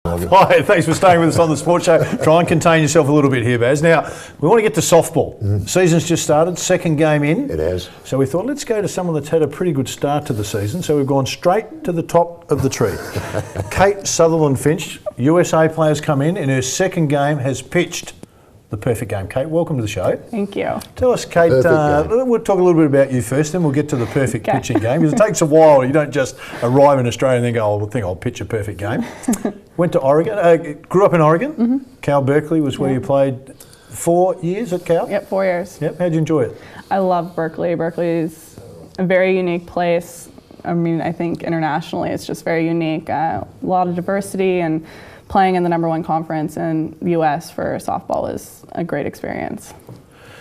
Hi, thanks for staying with us on the Sports Show. Try and contain yourself a little bit here, Baz. Now, we want to get to softball. Season's just started, second game in. It has. So we thought, let's go to someone that's had a pretty good start to the season. So we've gone straight to the top of the tree. Kate Sutherland-Finch, USA players come in her second game, has pitched the perfect game. Kate, welcome to the show. Thank you. Tell us, Kate, we'll talk a little bit about you first, then we'll get to the perfect pitching game, because it takes a while. You don't just arrive in Australia and then go, oh, I think I'll pitch a perfect game. Went to Oregon, grew up in Oregon. Cal Berkeley was where you played 4 years at Cal? Yep, 4 years. Yep, how'd you enjoy it? I love Berkeley. Berkeley is a very unique place. I mean, I think internationally it's just very unique. A lot of diversity, and playing in the #1 conference in the US for softball is a great experience.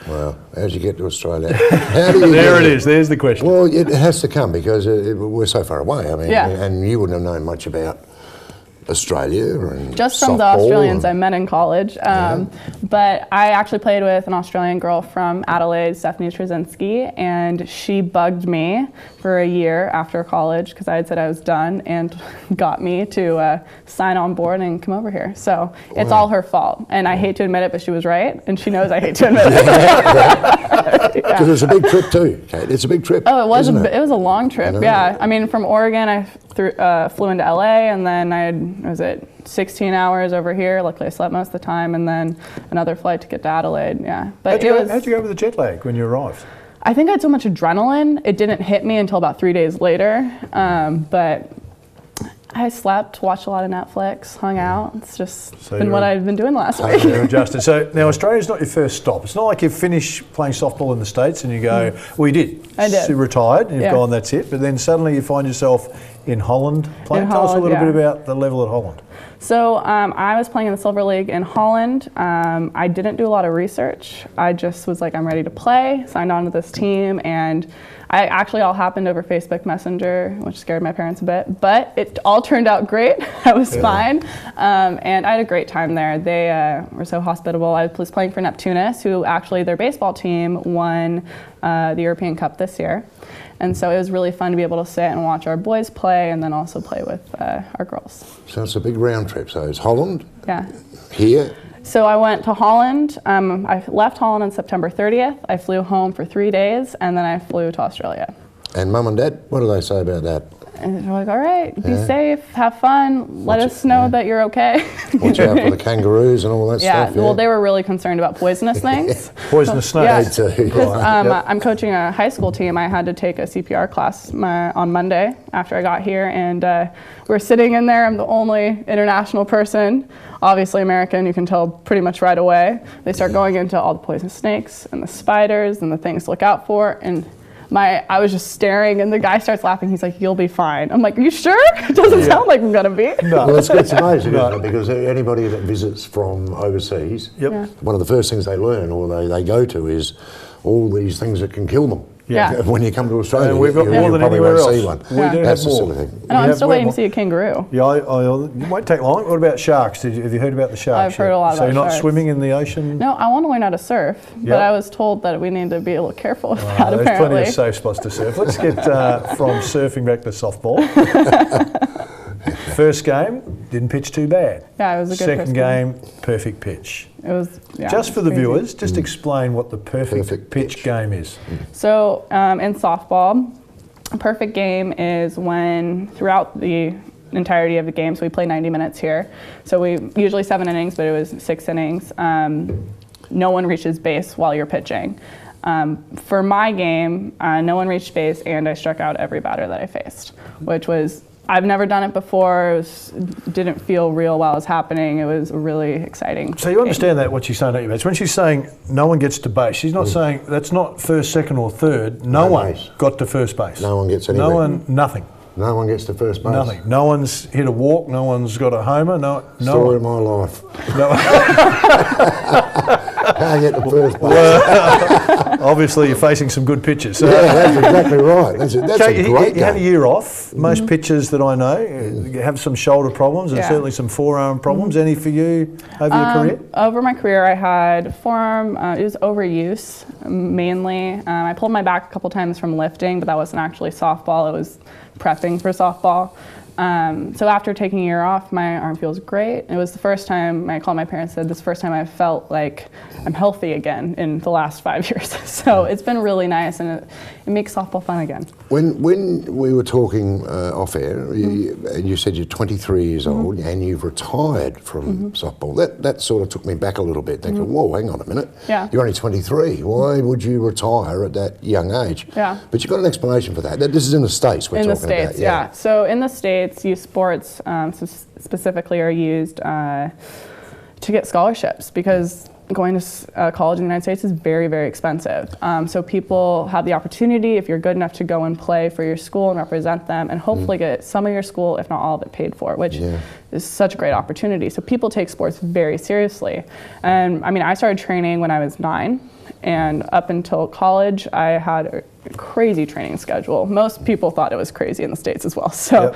Well, how'd you get to Australia? How do you there it is, there's the question. Well, it has to come because we're so far away. I mean, and you wouldn't have known much about Australia and just from the Australians I met in college. But I actually played with an Australian girl from Adelaide, Stephanie Trzynski, and she bugged me for a year after college because I had said I was done, and got me to sign on board and come over here. So it's all her fault, and I hate to admit it, but she was right, and she knows I hate to admit it. Because it's a big trip too, Kate. It's a big trip. Oh, it was. It was a long trip. Yeah, I mean, from Oregon, I flew into LA, and then I had 16 hours over here. Luckily, I slept most of the time, and then another flight to get to Adelaide. Yeah, but how'd you go with the jet lag when you arrived? I think I had so much adrenaline, it didn't hit me until about 3 days later. But I slept, watched a lot of Netflix, hung out. It's just been what I've been doing the last week. You're adjusted. So now Australia's not your first stop. It's not like you finish playing softball in the States and you go, well, you did. I did. You retired and you've gone, that's it. But then suddenly you find yourself in Holland playing. Tell us a little bit about the level at Holland. So I was playing in the Silver League in Holland. I didn't do a lot of research. I just was like, I'm ready to play, signed on to this team, and actually all happened over Facebook Messenger, which scared my parents a bit, but it all turned out great. I was fine, and I had a great time there. They were so hospitable. I was playing for Neptunus, who actually their baseball team won the European Cup this year. And so it was really fun to be able to sit and watch our boys play, and then also play with our girls. So it's a big round trip. So it's Holland, here. So I went to Holland. I left Holland on September 30th. I flew home for 3 days, and then I flew to Australia. And Mum and Dad, what do they say about that? And they're like, all right, be safe, have fun, let us know that you're okay. Watch out for the kangaroos and all that stuff. Yeah, well, they were really concerned about poisonous things. Poisonous snakes. Yeah, because I'm coaching a high school team. I had to take a CPR class on Monday after I got here, and we're sitting in there. I'm the only international person, obviously American, you can tell pretty much right away. They start going into all the poisonous snakes and the spiders and the things to look out for, and I was just staring, and the guy starts laughing. He's like, you'll be fine. I'm like, are you sure? It doesn't sound like I'm going to be. No. Well, it's amazing, isn't it? Because anybody that visits from overseas, one of the first things they learn or they go to is all these things that can kill them. Yeah. When you come to Australia, we've got more than anywhere else. See one. We do have more. I'm still waiting to see a kangaroo. Yeah, it won't take long. What about sharks? Have you heard about the sharks? I've heard a lot about sharks. So you're not swimming in the ocean? No, I want to learn how to surf, but I was told that we need to be a little careful with that, there's apparently. Plenty of safe spots to surf. Let's get from surfing back to softball. First game, didn't pitch too bad. Yeah, it was a good Second game, perfect pitch. It was, just for the viewers, just explain what the perfect pitch game is. So in softball, a perfect game is when throughout the entirety of the game, so we play 90 minutes here. So we usually 7 innings, but it was 6 innings. No one reaches base while you're pitching. For my game, no one reached base, and I struck out every batter that I faced, which was, I've never done it before. It didn't feel real while it was happening. It was really exciting. So you understand that what she's saying, don't you? It's when she's saying no one gets to base. She's not saying that's not first, second, or third. No one got to first base. No one gets anywhere. Nothing. No one gets to first base. Nothing. No one's hit a walk. No one's got a homer. Story of my life. No. Can't get to first base. Obviously, you're facing some good pitches. Yeah, that's exactly right. That's a great game. You had a year off. Most pitchers that I know have some shoulder problems and certainly some forearm problems. Any for you over your career? Over my career, I had forearm. It was overuse mainly. I pulled my back a couple times from lifting, but that wasn't actually softball. It was prepping for softball. So after taking a year off, my arm feels great. It was the first time, I called my parents, said this is the first time I felt like I'm healthy again in the last 5 years. So it's been really nice, and it makes softball fun again. When we were talking off air, you said you're 23 years old and you've retired from softball. That sort of took me back a little bit, thinking, whoa, hang on a minute. Yeah. You're only 23. Why would you retire at that young age? Yeah. But you've got an explanation for that. This is in the States we're talking about. In the States, yeah. So in the States, youth sports specifically are used to get scholarships, because going to college in the United States is very, very expensive. So people have the opportunity, if you're good enough, to go and play for your school and represent them, and hopefully get some of your school, if not all of it, paid for, which is such a great opportunity. So people take sports very seriously. And I mean, I started training when I was 9, and up until college, I had a crazy training schedule. Most people thought it was crazy in the States as well. So,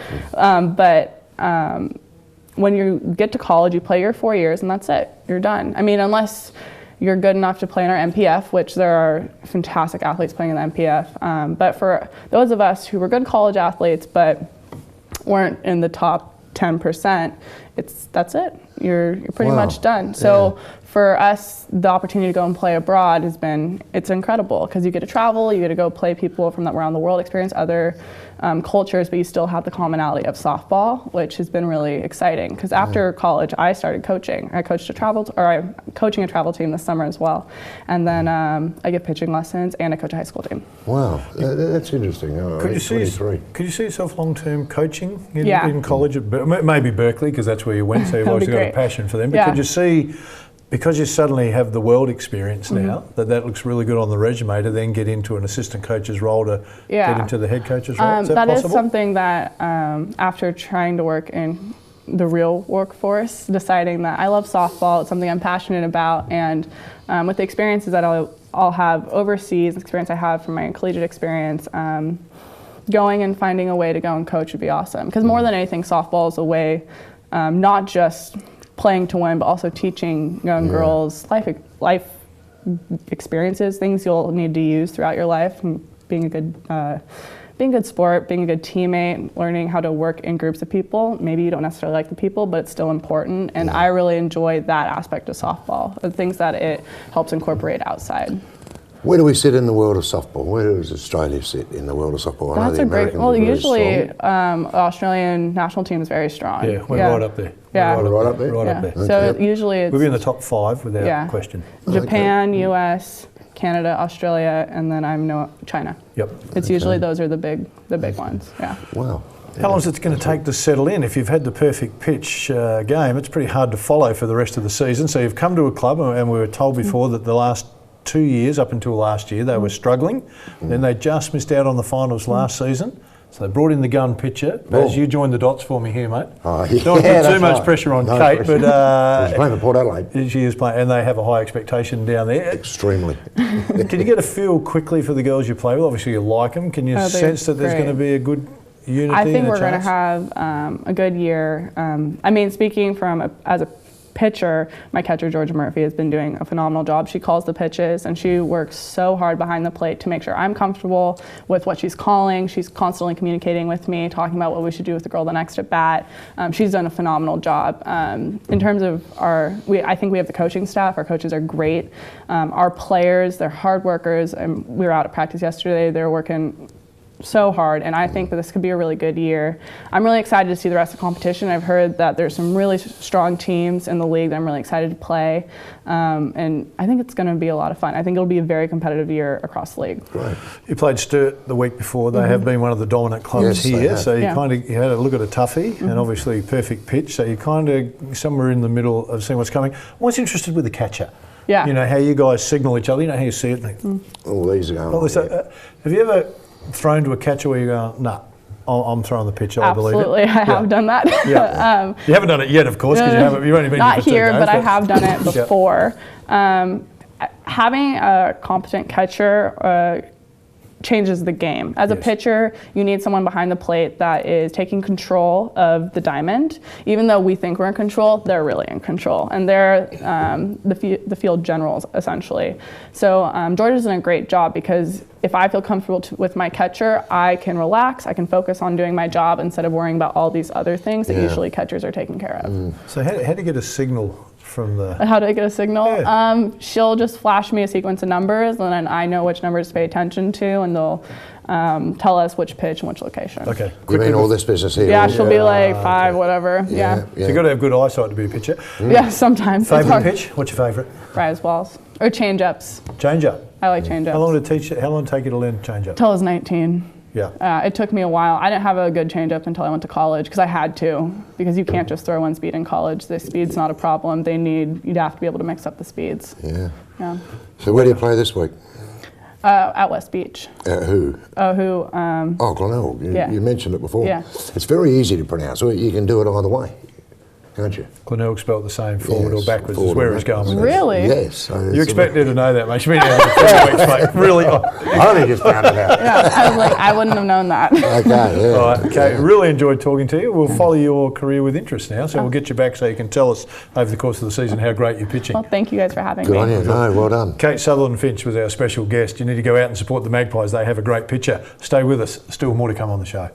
when you get to college, you play your 4 years and that's it. You're done. I mean, unless you're good enough to play in our MPF, which there are fantastic athletes playing in the MPF. But for those of us who were good college athletes but weren't in the top 10%, that's it. You're pretty much done. So for us, the opportunity to go and play abroad it's incredible, because you get to travel, you get to go play people from around the world, experience other cultures, but you still have the commonality of softball, which has been really exciting. Because after college, I started coaching. I coached I'm coaching a travel team this summer as well, and then I give pitching lessons, and I coach a high school team. Wow, that's interesting. Could you see yourself long-term coaching in college? Maybe Berkeley, because that's where you went, so you've obviously got a passion for them. But could you see, because you suddenly have the world experience now, that looks really good on the resume, to then get into an assistant coach's role, to get into the head coach's role? Is that possible? Is something that, after trying to work in the real workforce, deciding that I love softball, it's something I'm passionate about, and with the experiences that I'll have overseas, the experience I have from my collegiate experience, going and finding a way to go and coach would be awesome. Because more than anything, softball is a way, not just playing to win, but also teaching young girls life experiences, things you'll need to use throughout your life, and being a good sport, being a good teammate, learning how to work in groups of people. Maybe you don't necessarily like the people, but it's still important. And I really enjoy that aspect of softball, the things that it helps incorporate outside. Where do we sit in the world of softball? Where does Australia sit in the world of softball? That's a great. Well, usually the Australian national team is very strong. Yeah, we're right up there. Yeah, right up there. Right up there. So usually we'll be in the top 5 without question. Japan, US, Canada, Australia, and then China. Yep. It's usually those are the big ones. Yeah. Wow. How long is it going to take to settle in? If you've had the perfect pitch game, it's pretty hard to follow for the rest of the season. So you've come to a club, and we were told before that the last 2 years, up until last year, they were struggling. Then they just missed out on the finals last season. So they brought in the gun pitcher. As you joined the dots for me here, mate. Don't put too much pressure on Kate, but she's playing for Port Adelaide. She is playing, and they have a high expectation down there. Extremely. Can you get a feel quickly for the girls you play with? Obviously, you like them. Can you sense that there's going to be a good unity? I think we're going to have a good year. I mean, speaking as a pitcher, my catcher Georgia Murphy has been doing a phenomenal job. She calls the pitches, and she works so hard behind the plate to make sure I'm comfortable with what she's calling. She's constantly communicating with me, talking about what we should do with the girl the next at bat. She's done a phenomenal job. In terms of I think we have the coaching staff. Our coaches are great. Our players, they're hard workers. And we were out at practice yesterday. They're working so hard, and I think that this could be a really good year. I'm really excited to see the rest of the competition. I've heard that there's some really strong teams in the league that I'm really excited to play, and I think it's going to be a lot of fun. I think it'll be a very competitive year across the league. Right. You played Sturt the week before. They have been one of the dominant clubs here, so you you had a look at a toughie, and obviously perfect pitch, so you kind of somewhere in the middle of seeing what's coming. I'm always interested with the catcher. Yeah. You know, how you guys signal each other, you know how you see it. Oh, these are going. Have you ever thrown to a catcher where you go, nah, I'm throwing the pitch, I believe it? Absolutely, I have done that. You haven't done it yet, of course, because you've only been not here for 2 games, but I have done it before. Having a competent catcher changes the game. As a pitcher, you need someone behind the plate that is taking control of the diamond. Even though we think we're in control, they're really in control. And they're the field generals, essentially. So George is doing a great job because if I feel comfortable with my catcher, I can relax, I can focus on doing my job instead of worrying about all these other things that usually catchers are taking care of. So how do you get a signal from the... How do I get a signal? Yeah. She'll just flash me a sequence of numbers, and then I know which numbers to pay attention to, and they'll tell us which pitch and which location. Okay. You mean all this business here? Yeah, she'll be like 5, whatever. Yeah. So you've got to have good eyesight to be a pitcher. Yeah, sometimes. Favourite pitch? What's your favourite? Rise balls. Or change-ups. Change-up. I like change-ups. How long did it take you to learn change-up? Till I was 19. Yeah. It took me a while. I didn't have a good change-up until I went to college because I had to. Because you can't just throw one speed in college. The speed's not a problem. You'd have to be able to mix up the speeds. Yeah. Yeah. So where do you play this week? At West Beach. Who? Oh, Glenelg. You mentioned it before. Yeah. It's very easy to pronounce. You can do it either way, can't you? Glenelg spelled the same, forward or backwards is where it's going with it. Really? Yes. So You expect her to know that, mate. She's been out for 4 weeks, mate. Really? I only just found it out. Yeah, I was like, I wouldn't have known that. Okay, yeah. All right, okay. Really enjoyed talking to you. We'll follow your career with interest now, so we'll get you back so you can tell us over the course of the season how great you're pitching. Well, thank you guys for having Good me. on you. No, well done. Kate Sutherland-Finch was our special guest. You need to go out and support the Magpies. They have a great pitcher. Stay with us. Still more to come on the show.